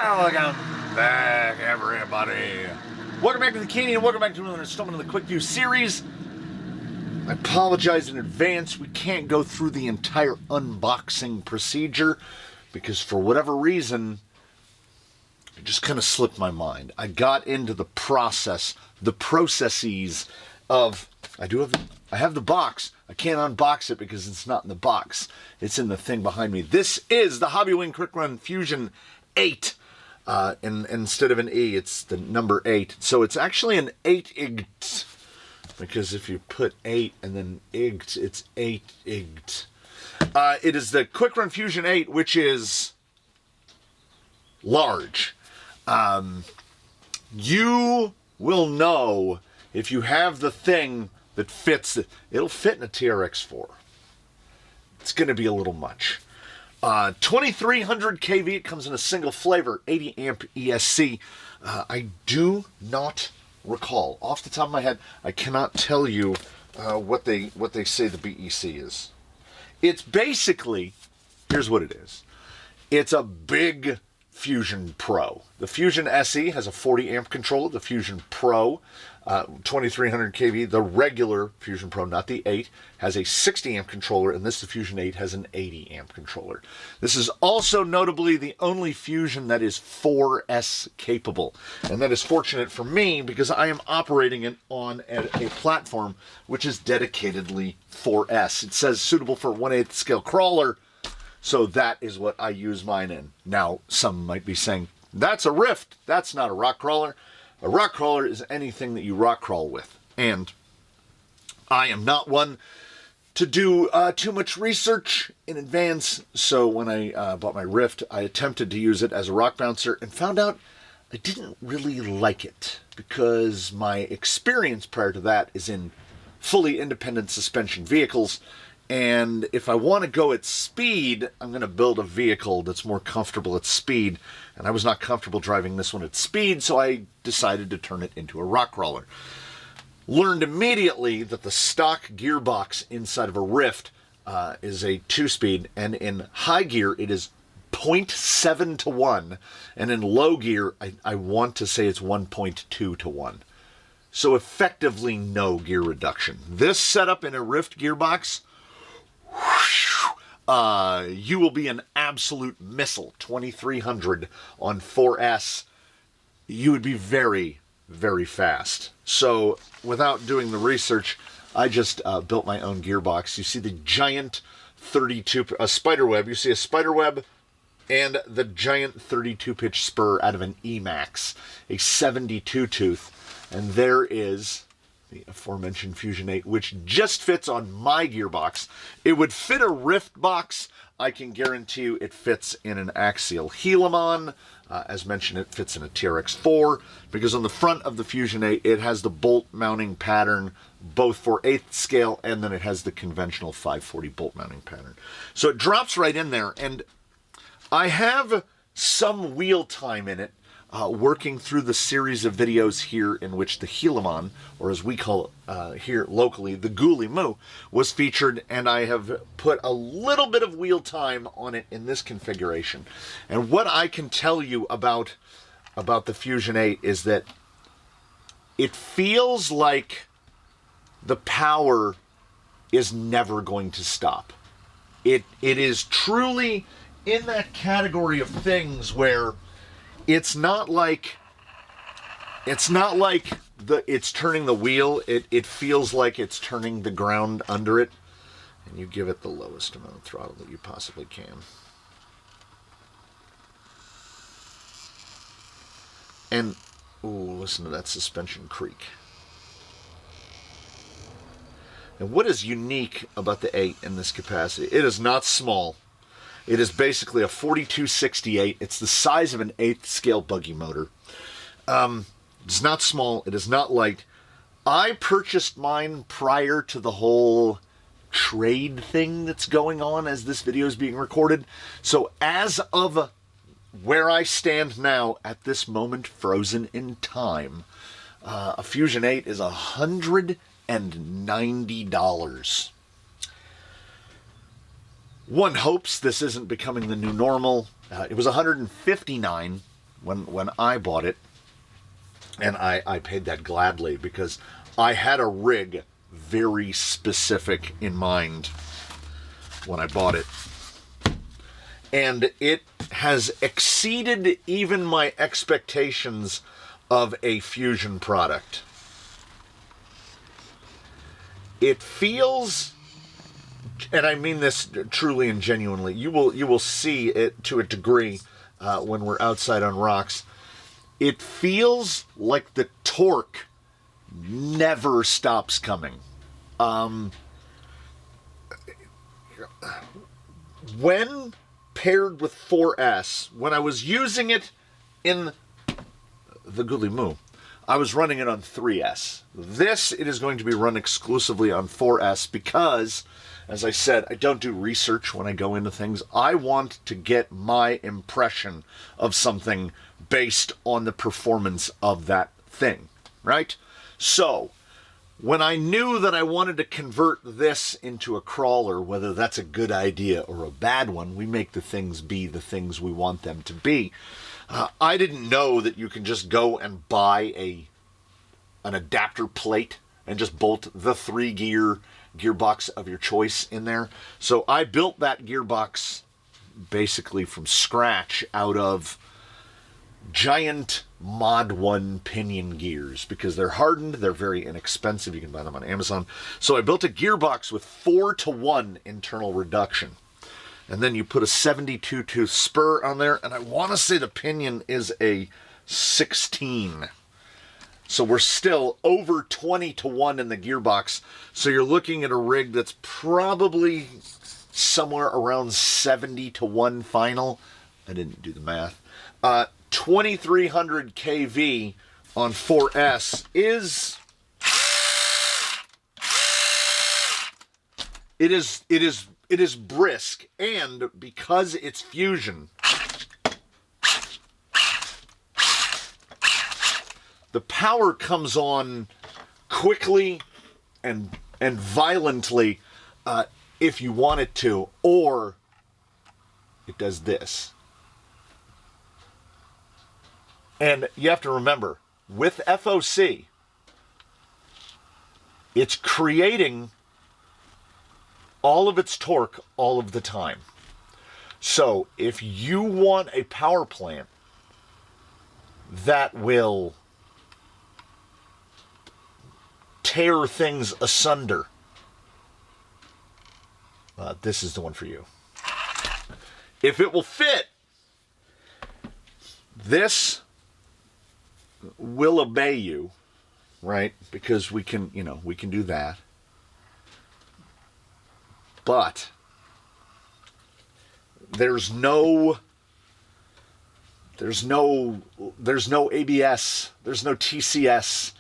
Welcome back, everybody. Welcome back to the Canyon. Welcome back to another installment of the Quickview series. I apologize in advance. We can't go through the entire unboxing procedure because for whatever reason, it just kind of slipped my mind. I got into the processes of, I have the box. I can't unbox it because it's not in the box. It's in the thing behind me. This is the Hobbywing Quick Run Fusion 8. And instead of an E, it's the number 8. So it's actually an 8-igt. Because if you put 8 and then igt, it's 8-igt. It is the Quick Run Fusion 8, which is large. You will know if you have the thing that fits it. It'll fit in a TRX-4. It's going to be a little much. 2300 kV. It comes in a single flavor, 80 amp ESC. I do not recall off the top of my head. I cannot tell you what they say the BEC is. It's basically, here's what it is. It's a big Fusion Pro. The Fusion SE has a 40 amp controller. The Fusion Pro, 2300 kV. The regular Fusion Pro, not the 8, has a 60 amp controller, and this, the Fusion 8, has an 80 amp controller. This is also notably the only Fusion that is 4S capable, and that is fortunate for me because I am operating it on a platform which is dedicatedly 4S. It says suitable for 1/8 scale crawler. So that is what I use mine in. Now, some might be saying, that's a Rift. That's not a rock crawler. A rock crawler is anything that you rock crawl with. And I am not one to do too much research in advance. So when I bought my Rift, I attempted to use it as a rock bouncer and found out I didn't really like it because my experience prior to that is in fully independent suspension vehicles. And if I want to go at speed, I'm going to build a vehicle that's more comfortable at speed. And I was not comfortable driving this one at speed, so I decided to turn it into a rock crawler. Learned immediately that the stock gearbox inside of a Rift is a 2-speed, and in high gear it is 0.7 to 1, and in low gear I want to say it's 1.2 to 1. So effectively no gear reduction. This setup in a Rift gearbox, you will be an absolute missile. 2300 on 4S. You would be very, very fast. So without doing the research, I just built my own gearbox. You see the giant 32, a spider web. You see a spider web and the giant 32 pitch spur out of an Emax, a 72 tooth. And there is the aforementioned Fusion 8, which just fits on my gearbox. It would fit a Rift box. I can guarantee you it fits in an axial Heliumon. As mentioned, it fits in a TRX-4 because on the front of the Fusion 8, it has the bolt mounting pattern both for 8th scale, and then it has the conventional 540 bolt mounting pattern. So it drops right in there, and I have some wheel time in it. Working through the series of videos here in which the Heliumon, or as we call it here locally, the Ghoulie Moo, was featured, and I have put a little bit of wheel time on it in this configuration. And what I can tell you about the Fusion 8 is that it feels like the power is never going to stop. It is truly in that category of things where it's not like it's turning the wheel. It feels like it's turning the ground under it. And you give it the lowest amount of throttle that you possibly can. And, ooh, listen to that suspension creak. And what is unique about the 8 in this capacity? It is not small. It is basically a 4268. It's the size of an 8th scale buggy motor. It's not small. It is not light. I purchased mine prior to the whole trade thing that's going on as this video is being recorded. So as of where I stand now at this moment, frozen in time, a Fusion 8 is $190. One hopes this isn't becoming the new normal. It was $159 when I bought it, and I paid that gladly because I had a rig very specific in mind when I bought it. And it has exceeded even my expectations of a Fusion product. It feels, and I mean this truly and genuinely, you will see it to a degree when we're outside on rocks. It feels like the torque never stops coming. When paired with 4S, when I was using it in the Goodly Moo, I was running it on 3S. It is going to be run exclusively on 4S because, as I said, I don't do research when I go into things. I want to get my impression of something based on the performance of that thing, right? So, when I knew that I wanted to convert this into a crawler, whether that's a good idea or a bad one, we make the things be the things we want them to be. I didn't know that you can just go and buy an adapter plate and just bolt the 3-gear gearbox of your choice in there. So I built that gearbox basically from scratch out of giant Mod 1 pinion gears because they're hardened, they're very inexpensive, you can buy them on Amazon. So I built a gearbox with 4-to-1 internal reduction. And then you put a 72-tooth spur on there, and I want to say the pinion is a 16. So we're still over 20-to-1 in the gearbox. So you're looking at a rig that's probably somewhere around 70-to-1 final. I didn't do the math. 2300 kV on 4S is it is brisk, and because it's Fusion, the power comes on quickly and violently if you want it to, or it does this. And you have to remember, with FOC, it's creating all of its torque all of the time. So if you want a power plant that will tear things asunder, this is the one for you. If it will fit, this will obey you, right? Because we can do that. But there's no ABS, there's no TCS,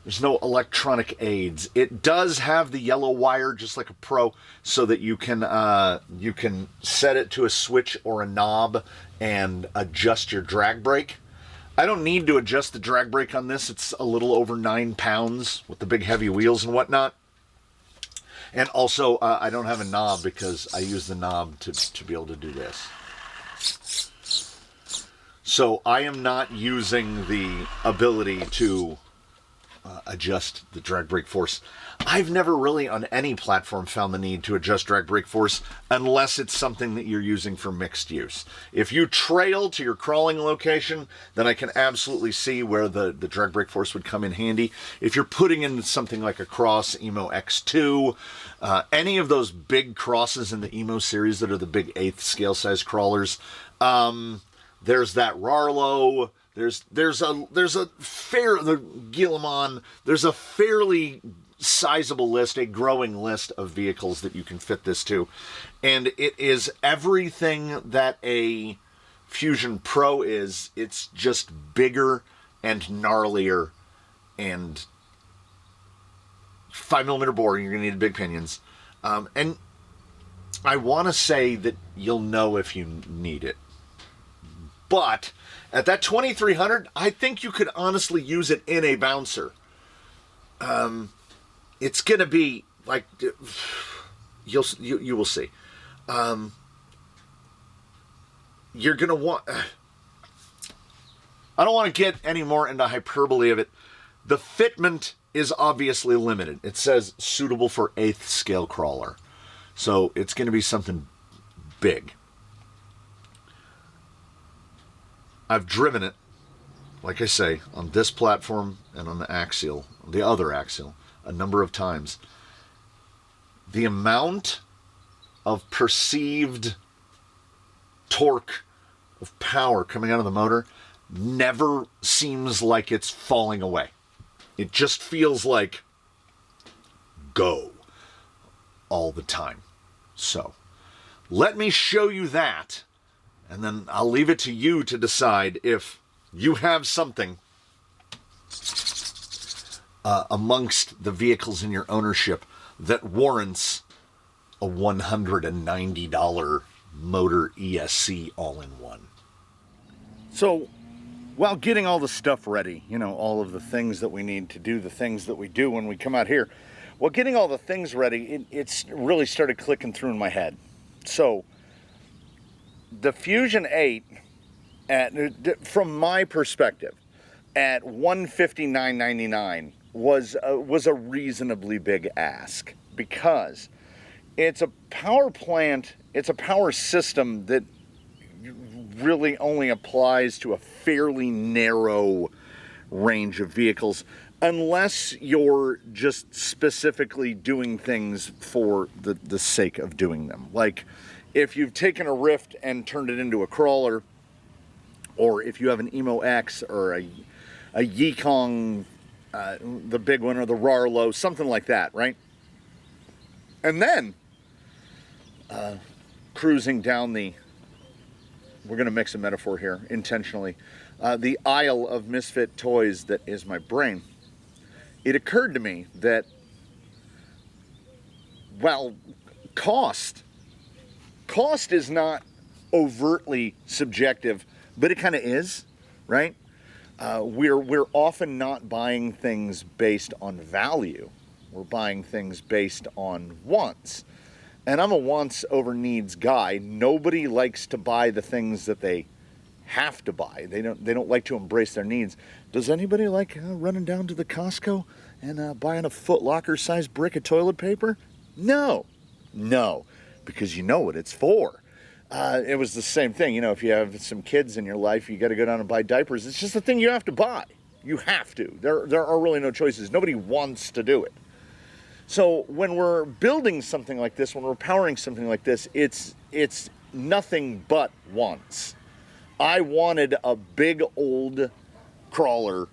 there's no electronic aids. It does have the yellow wire, just like a Pro, so that you can set it to a switch or a knob and adjust your drag brake. I don't need to adjust the drag brake on this. It's a little over 9 pounds with the big heavy wheels and whatnot. And also, I don't have a knob because I use the knob to be able to do this. So I am not using the ability to adjust the drag brake force. I've never really on any platform found the need to adjust drag brake force unless it's something that you're using for mixed use. If you trail to your crawling location, then I can absolutely see where the drag brake force would come in handy. If you're putting in something like a Cross Emo X2, any of those big crosses in the Emo series that are the big 8th scale size crawlers, there's that Rarlo. There's a fairly sizable list, a growing list of vehicles that you can fit this to. And it is everything that a Fusion Pro is. It's just bigger and gnarlier and 5mm bore. You're going to need big pinions. And I want to say that you'll know if you need it. But at that 2300, I think you could honestly use it in a bouncer. It's going to be like, you will see. You're going to want, I don't want to get any more into hyperbole of it. The fitment is obviously limited. It says suitable for 8th scale crawler. So it's going to be something big. I've driven it, like I say, on this platform and on the other axial, a number of times. The amount of perceived torque, of power coming out of the motor, never seems like it's falling away. It just feels like go all the time. So, let me show you that, and then I'll leave it to you to decide if you have something amongst the vehicles in your ownership that warrants a $190 motor ESC all-in-one. So, while getting all the stuff ready, you know, all of the things that we need to do, the things that we do when we come out here, well, getting all the things ready, it's really started clicking through in my head. So, the Fusion 8, from my perspective, at $159.99 was a reasonably big ask, because it's a power plant, it's a power system that really only applies to a fairly narrow range of vehicles, unless you're just specifically doing things for the sake of doing them. Like, if you've taken a Rift and turned it into a crawler, or if you have an Emo X or a Yikong, the big one, or the Rarlo, something like that, right? And then cruising down the, we're going to mix a metaphor here intentionally, the aisle of misfit toys that is my brain, it occurred to me that, well, cost is not overtly subjective, but it kind of is, right? We're often not buying things based on value. We're buying things based on wants. And I'm a wants over needs guy. Nobody likes to buy the things that they have to buy. They don't like to embrace their needs. Does anybody like running down to the Costco and buying a Foot Locker sized brick of toilet paper? No, because you know what it's for. It was the same thing. You know, if you have some kids in your life, you got to go down and buy diapers. It's just a thing you have to buy. You have to. There are really no choices. Nobody wants to do it. So when we're building something like this, when we're powering something like this, it's nothing but wants. I wanted a big old crawler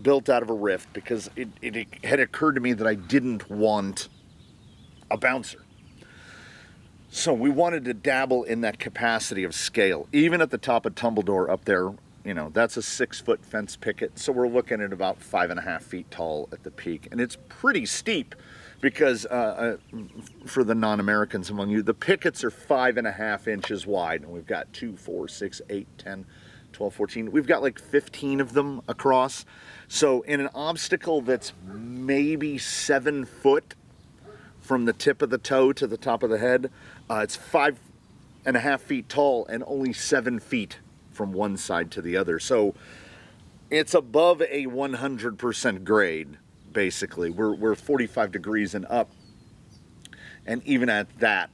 built out of a Rift because it had occurred to me that I didn't want a bouncer. So we wanted to dabble in that capacity of scale. Even at the top of Tumbledore up there, you know, that's a 6-foot fence picket. So we're looking at about 5.5 feet tall at the peak. And it's pretty steep because for the non-Americans among you, the pickets are 5.5 inches wide. And we've got 2, 4, 6, 8, 10, 12, 14. We've got like 15 of them across. So in an obstacle that's maybe 7 foot from the tip of the toe to the top of the head, it's 5.5 feet tall and only 7 feet from one side to the other. So it's above a 100% grade, basically. We're 45 degrees and up. And even at that,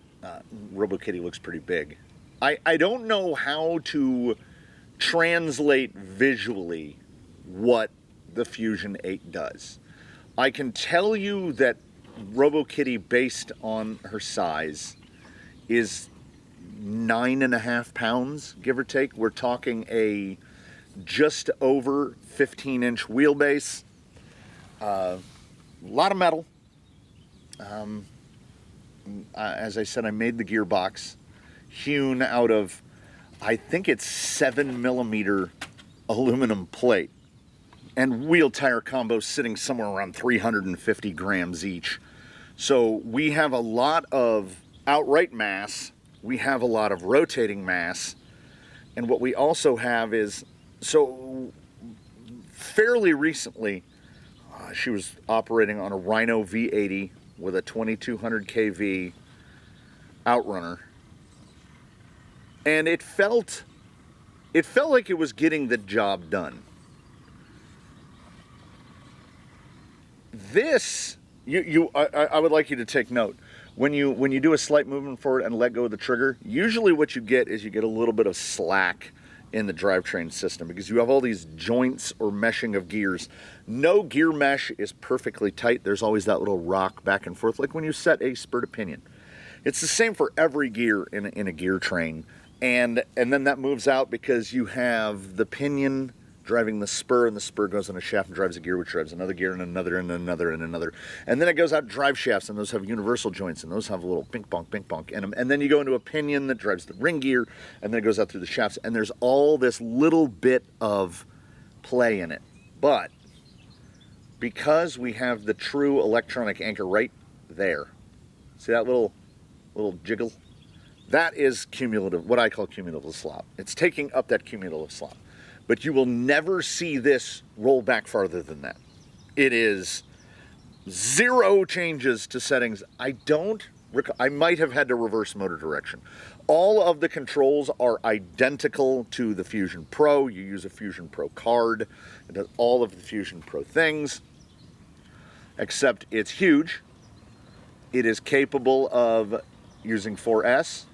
RoboKitty looks pretty big. I don't know how to translate visually what the Fusion 8 does. I can tell you that RoboKitty, based on her size, is 9.5 pounds, give or take. We're talking a just over 15-inch wheelbase, a lot of metal. As I said, I made the gearbox hewn out of, I think it's 7mm aluminum plate, and wheel tire combos sitting somewhere around 350 grams each. So we have a lot of outright mass, we have a lot of rotating mass, and what we also have is, so fairly recently, she was operating on a Rhino V80 with a 2200 kV outrunner, and it felt it felt like it was getting the job done. This, I would like you to take note. When you do a slight movement forward and let go of the trigger, usually what you get is you get a little bit of slack in the drivetrain system because you have all these joints or meshing of gears. No gear mesh is perfectly tight. There's always that little rock back and forth, like when you set a spur to pinion. It's the same for every gear in a gear train, and then that moves out because you have the pinion driving the spur, and the spur goes on a shaft and drives a gear, which drives another gear and another and another and another. And then it goes out drive shafts, and those have universal joints, and those have a little bink bonk in them. And then you go into a pinion that drives the ring gear, and then it goes out through the shafts, and there's all this little bit of play in it. But because we have the true electronic anchor right there, see that little jiggle? That is cumulative, what I call cumulative slop. It's taking up that cumulative slop. But you will never see this roll back farther than that. It is 0 changes to settings. I might have had to reverse motor direction. All of the controls are identical to the Fusion Pro. You use a Fusion Pro card. It does all of the Fusion Pro things, except it's huge. It is capable of using 4S.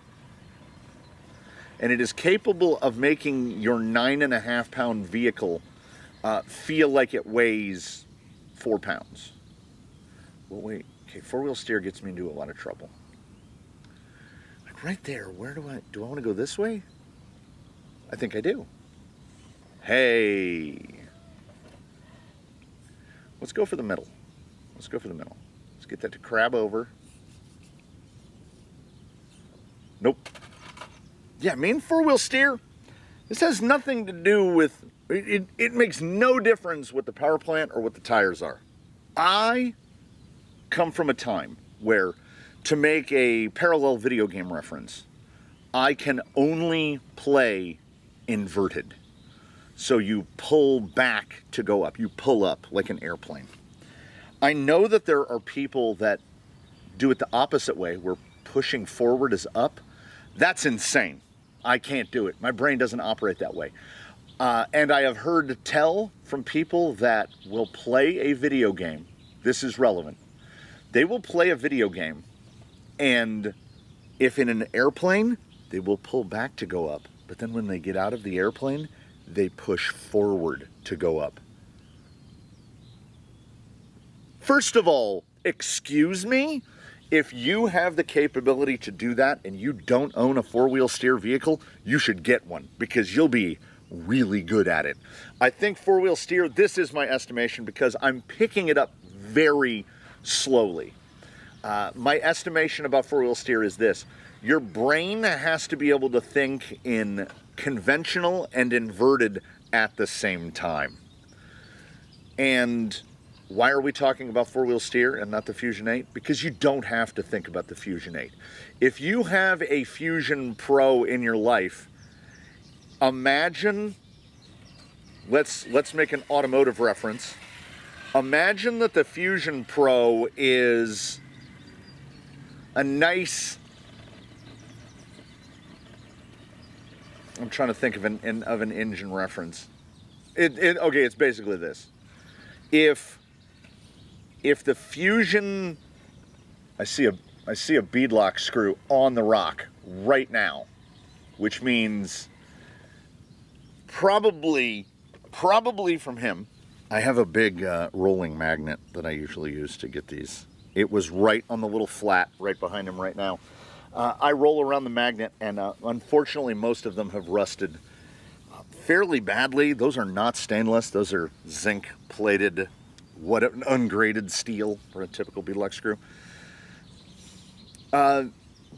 And it is capable of making your 9.5-pound vehicle feel like it weighs 4 pounds. Well, wait, okay, four-wheel steer gets me into a lot of trouble. Like right there, where do I want to go this way? I think I do. Hey. Let's go for the middle. Let's go for the middle. Let's get that to crab over. Nope. Yeah, main four-wheel steer, this has nothing to do with, it makes no difference what the power plant or what the tires are. I come from a time where, to make a parallel video game reference, I can only play inverted. So you pull back to go up, you pull up like an airplane. I know that there are people that do it the opposite way, where pushing forward is up. That's insane. I can't do it. My brain doesn't operate that way. And I have heard tell from people that will play a video game. This is relevant. They will play a video game, and if in an airplane, they will pull back to go up. But then when they get out of the airplane, they push forward to go up. First of all, excuse me? If you have the capability to do that and you don't own a four-wheel steer vehicle, you should get one because you'll be really good at it. I think four-wheel steer, this is my estimation because I'm picking it up very slowly. My estimation about four-wheel steer is this. Your brain has to be able to think in conventional and inverted at the same time. And why are we talking about four-wheel steer and not the Fusion 8? Because you don't have to think about the Fusion 8. If you have a Fusion Pro in your life, imagine, let's make an automotive reference. Imagine that the Fusion Pro is a nice, I'm trying to think of an engine reference. Okay, it's basically this. If the Fusion, I see a beadlock screw on the rock right now, which means probably from him. I have a big rolling magnet that I usually use to get these. It was right on the little flat right behind him right now. I roll around the magnet, and unfortunately most of them have rusted fairly badly. Those are not stainless. Those are zinc plated, an ungraded steel for a typical beadlock screw.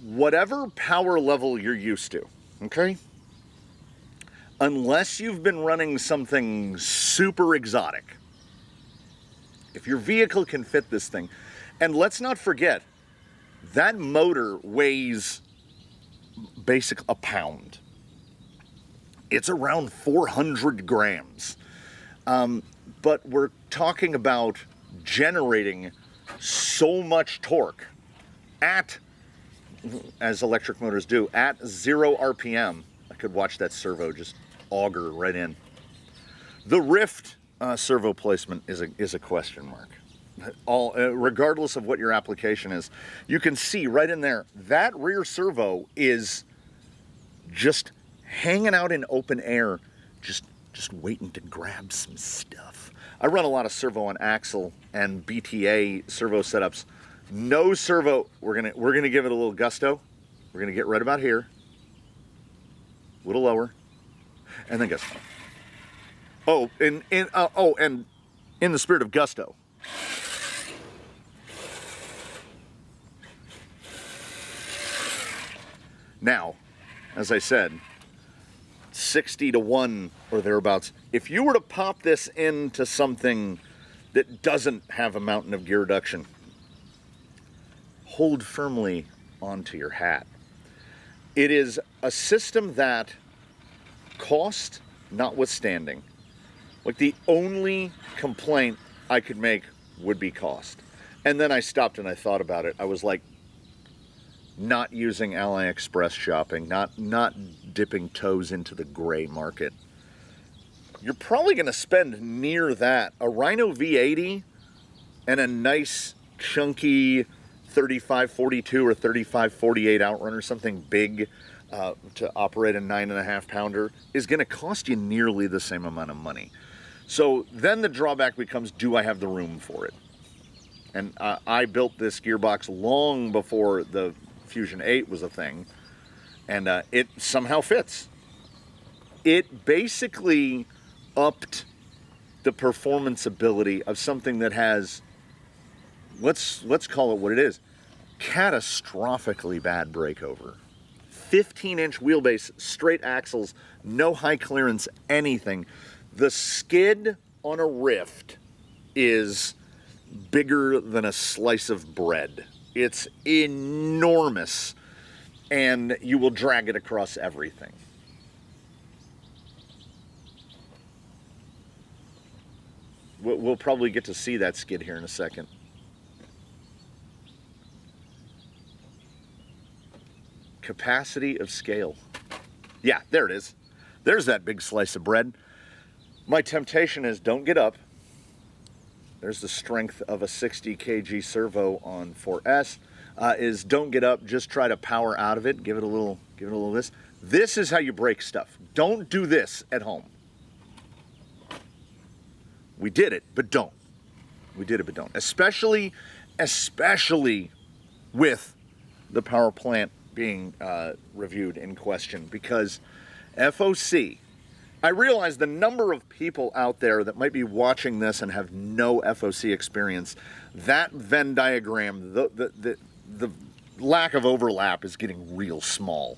Whatever power level you're used to, okay? Unless you've been running something super exotic, if your vehicle can fit this thing, and let's not forget, that motor weighs basically a pound. It's around 400 grams. But we're talking about generating so much torque at, as electric motors do, at 0 RPM. I could watch that servo just auger right in. The Rift servo placement is a question mark. Regardless of what your application is, you can see right in there that rear servo is just hanging out in open air, just waiting to grab some stuff. I run a lot of servo on axle and BTA servo setups. No servo. We're gonna give it a little gusto. We're gonna get right about here, a little lower, and then gusto. Oh, and in the spirit of gusto, now, as I said, 60-1 or thereabouts. If you were to pop this into something that doesn't have a mountain of gear reduction, hold firmly onto your hat. It is a system that, cost notwithstanding, like the only complaint I could make would be cost. And then I stopped and I thought about it. I was like, not using AliExpress shopping, not dipping toes into the gray market. You're probably going to spend near that. A Rhino V80 and a nice chunky 3542 or 3548 Outrunner, something big to operate a 9.5 pounder, is going to cost you nearly the same amount of money. So then the drawback becomes, do I have the room for it? And I built this gearbox long before the Fusion 8 was a thing, and it somehow fits. It basically upped the performance ability of something that has, let's call it what it is, catastrophically bad breakover. 15-inch wheelbase, straight axles, no high clearance, anything. The skid on a Rift is bigger than a slice of bread. It's enormous, and you will drag it across everything. We'll probably get to see that skid here in a second. Capacity of scale. Yeah, there it is. There's that big slice of bread. My temptation is don't get up. There's the strength of a 60 kg servo on 4S. Is don't get up, just try to power out of it. Give it a little this. This is how you break stuff. Don't do this at home. We did it, but don't. We did it, but don't. Especially with the power plant being reviewed in question, because FOC, I realize the number of people out there that might be watching this and have no FOC experience, that Venn diagram, the lack of overlap is getting real small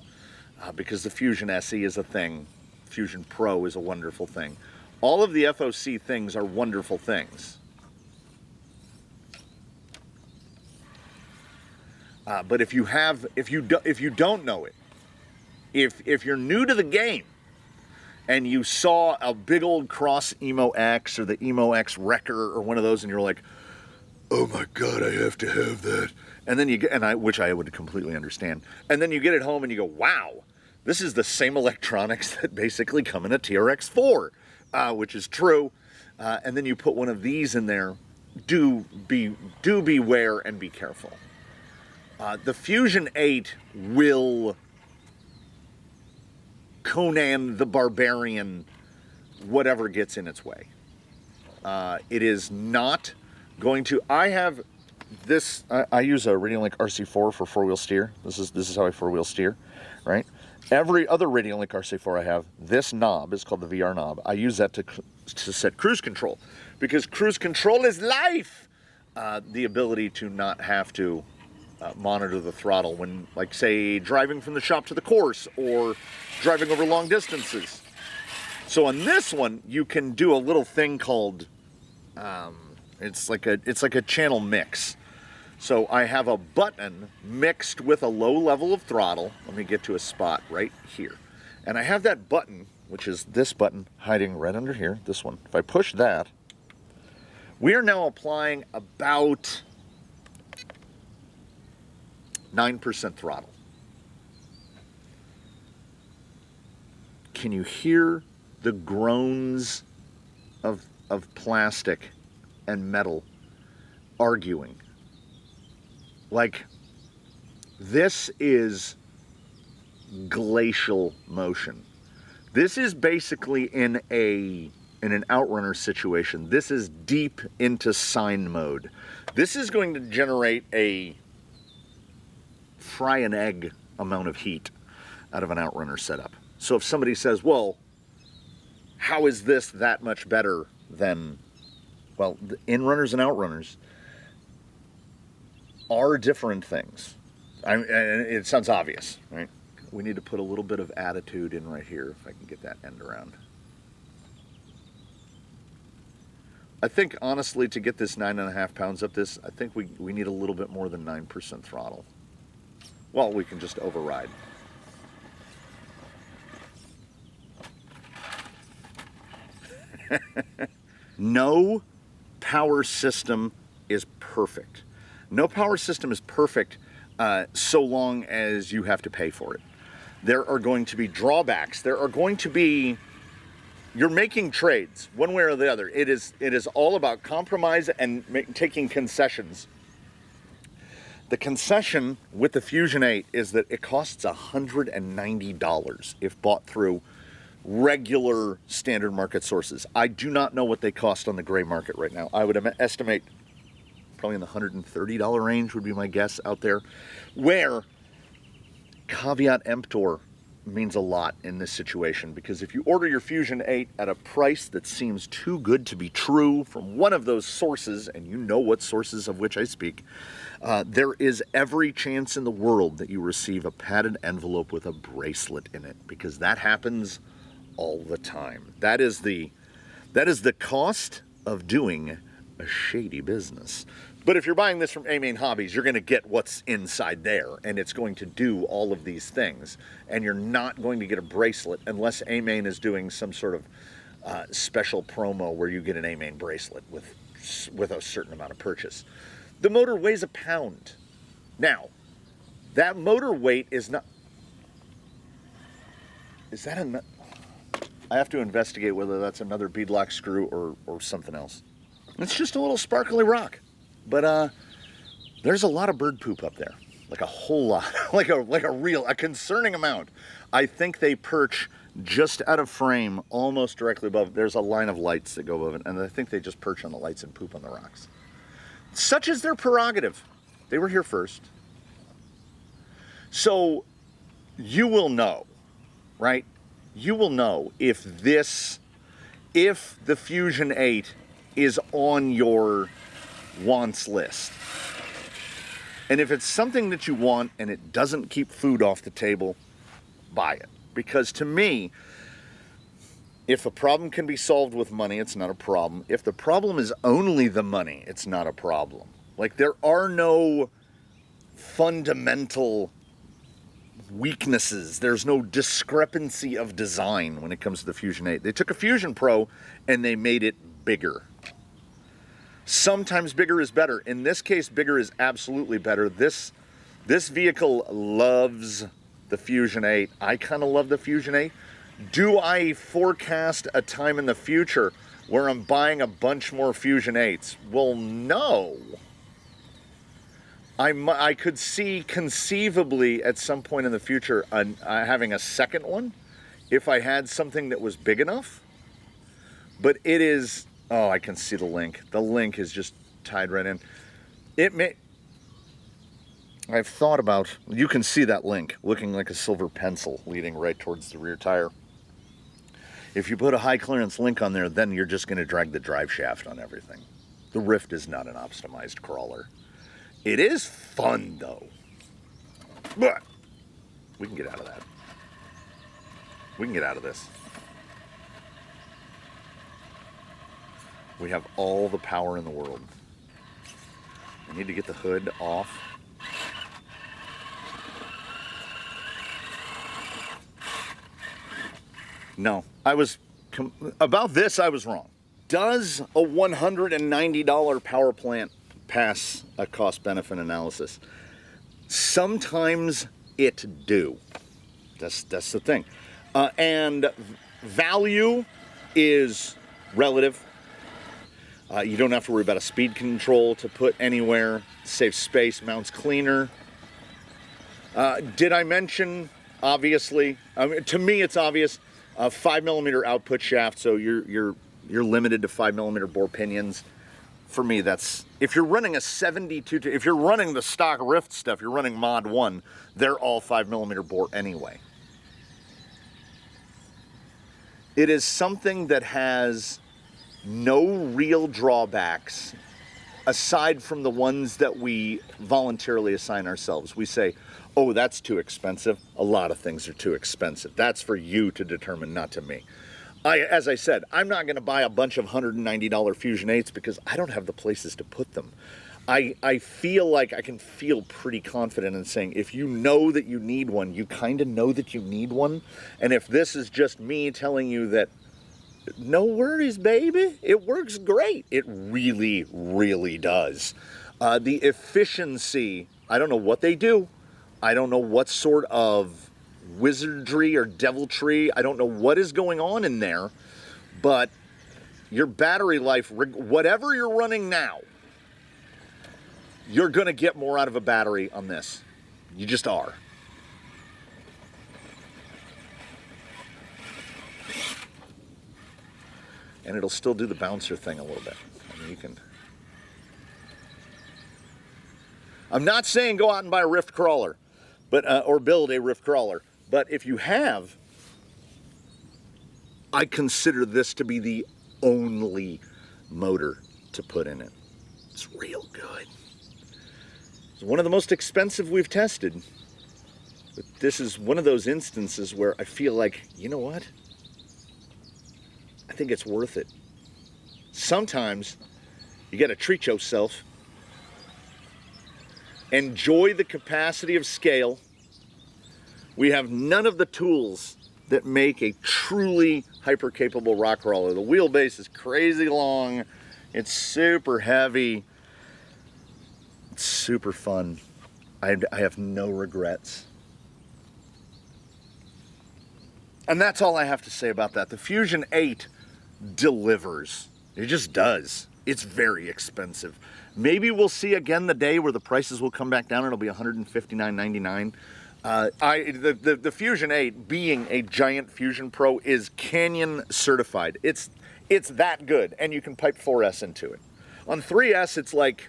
because the Fusion SE is a thing. Fusion Pro is a wonderful thing. All of the FOC things are wonderful things. But if you don't know it, if you're new to the game and you saw a big old Cross Emo X or the Emo X Wrecker or one of those, and you're like, oh my God, I have to have that. And then which I would completely understand. And then you get it home and you go, wow, this is the same electronics that basically come in a TRX-4, which is true. And then you put one of these in there. Do beware and be careful. The Fusion 8 will Conan the Barbarian whatever gets in its way. It is not going to. I have this. I use a Radiolink RC4 for four-wheel steer. This is how I four-wheel steer, right? Every other Radiolink RC4 I have, this knob is called the VR knob. I use that to set cruise control, because cruise control is life. The ability to not have to monitor the throttle when, like, say, driving from the shop to the course or driving over long distances. So on this one, you can do a little thing called, it's like a channel mix. So I have a button mixed with a low level of throttle. Let me get to a spot right here. And I have that button, which is this button hiding right under here, this one. If I push that, we are now applying about 9% throttle. Can you hear the groans of plastic and metal arguing. Like, this is glacial motion. This is basically in an outrunner situation. This is deep into sine mode. This is going to generate a fry an egg amount of heat out of an outrunner setup. So if somebody says, well, how is this that much better than, well, in-runners and outrunners are different things. And it sounds obvious, right? We need to put a little bit of attitude in right here, if I can get that end around. I think, honestly, to get this 9.5 pounds up this, I think we need a little bit more than 9% throttle. Well, we can just override. No power system is perfect. No power system is perfect so long as you have to pay for it. There are going to be drawbacks. There are going to be... You're making trades, one way or the other. It is all about compromise and taking concessions. The concession with the Fusion 8 is that it costs $190 if bought through regular standard market sources. I do not know what they cost on the gray market right now. I would estimate probably in the $130 range would be my guess out there, where caveat emptor means a lot in this situation, because if you order your Fusion 8 at a price that seems too good to be true from one of those sources, and you know what sources of which I speak, there is every chance in the world that you receive a padded envelope with a bracelet in it, because that happens all the time. That is the cost of doing a shady business. But if you're buying this from A-Main Hobbies, you're going to get what's inside there, and it's going to do all of these things. And you're not going to get a bracelet unless A-Main is doing some sort of special promo where you get an A-Main bracelet with a certain amount of purchase. The motor weighs a pound. Now, that motor weight is not... Is that a... I have to investigate whether that's another beadlock screw or something else. It's just a little sparkly rock. But there's a lot of bird poop up there, like a whole lot, like a concerning amount. I think they perch just out of frame, almost directly above. There's a line of lights that go above it, and I think they just perch on the lights and poop on the rocks. Such is their prerogative. They were here first. So you will know, right? You will know if the Fusion 8 is on your wants list. And if it's something that you want and it doesn't keep food off the table, buy it. Because to me, if a problem can be solved with money, it's not a problem. If the problem is only the money, it's not a problem. Like, there are no fundamental weaknesses. There's no discrepancy of design when it comes to the Fusion 8. They took a Fusion Pro and they made it bigger. Sometimes bigger is better. In this case, bigger is absolutely better. This vehicle loves the Fusion 8. I kind of love the Fusion 8. Do I forecast a time in the future where I'm buying a bunch more Fusion 8s? Well, no. I could see conceivably at some point in the future having a second one if I had something that was big enough. But it is... Oh, I can see the link. The link is just tied right in. I've thought about... You can see that link looking like a silver pencil leading right towards the rear tire. If you put a high clearance link on there, then you're just going to drag the drive shaft on everything. The Rift is not an optimized crawler. It is fun, though. But we can get out of that. We can get out of this. We have all the power in the world. I need to get the hood off. No, about this I was wrong. Does a $190 power plant pass a cost-benefit analysis? Sometimes it do. That's the thing. And value is relative. You don't have to worry about a speed control to put anywhere. Saves space, mounts cleaner. Did I mention, obviously, I mean, to me it's obvious, 5mm output shaft, so you're limited to 5mm bore pinions. For me, that's, if you're running a 72, if you're running the stock Rift stuff, you're running Mod 1, they're all 5mm bore anyway. It is something that has no real drawbacks aside from the ones that we voluntarily assign ourselves. We say, oh, that's too expensive. A lot of things are too expensive. That's for you to determine, not to me. As I said, I'm not going to buy a bunch of $190 Fusion 8s because I don't have the places to put them. I feel like I can feel pretty confident in saying, if you know that you need one, you kind of know that you need one. And if this is just me telling you that, no worries, baby, it works great. It really, really does. The efficiency, I don't know what they do. I don't know what sort of wizardry or deviltry, I don't know what is going on in there, but your battery life, whatever you're running now, you're going to get more out of a battery on this. You just are. And it'll still do the bouncer thing a little bit. I mean, you can... I'm not saying go out and buy a Rift crawler, but or build a Rift crawler. But if you have, I consider this to be the only motor to put in it. It's real good. It's one of the most expensive we've tested. But this is one of those instances where I feel like, you know what? I think it's worth it. Sometimes you got to treat yourself. Enjoy the capacity of scale. We have none of the tools that make a truly hyper-capable rock crawler. The wheelbase is crazy long. It's super heavy. It's super fun. I have no regrets. And that's all I have to say about that. The Fusion 8 delivers. It just does. It's very expensive. Maybe we'll see again the day where the prices will come back down and it'll be $159.99. The Fusion 8, being a giant Fusion Pro, is Canyon certified. It's that good, and you can pipe 4S into it. On 3S, it's like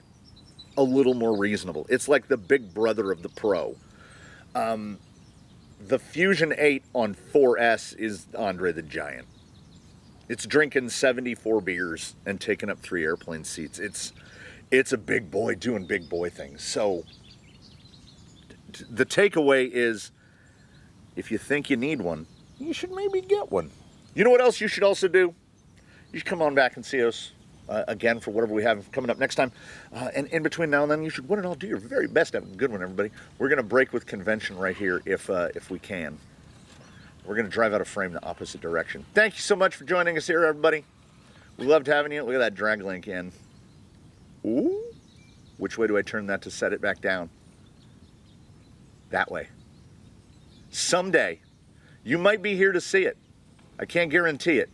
a little more reasonable. It's like the big brother of the Pro. The Fusion 8 on 4S is Andre the Giant. It's drinking 74 beers and taking up 3 airplane seats. It's a big boy doing big boy things. So the takeaway is, if you think you need one, you should maybe get one. You know what else you should also do? You should come on back and see us again for whatever we have coming up next time. And in between now and then, you should one and all do your very best to have a good one, everybody. We're going to break with convention right here if we can. We're going to drive out of frame the opposite direction. Thank you so much for joining us here, everybody. We loved having you. Look at that drag link in. Ooh. Which way do I turn that to set it back down? That way. Someday, you might be here to see it. I can't guarantee it.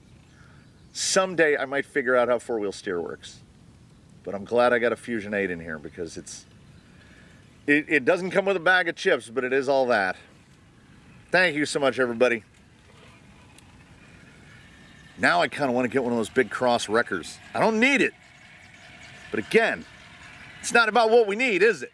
Someday I might figure out how four-wheel steer works. But I'm glad I got a Fusion 8 in here because it doesn't come with a bag of chips, but it is all that. Thank you so much, everybody. Now I kind of want to get one of those big cross wreckers. I don't need it. But again, it's not about what we need, is it?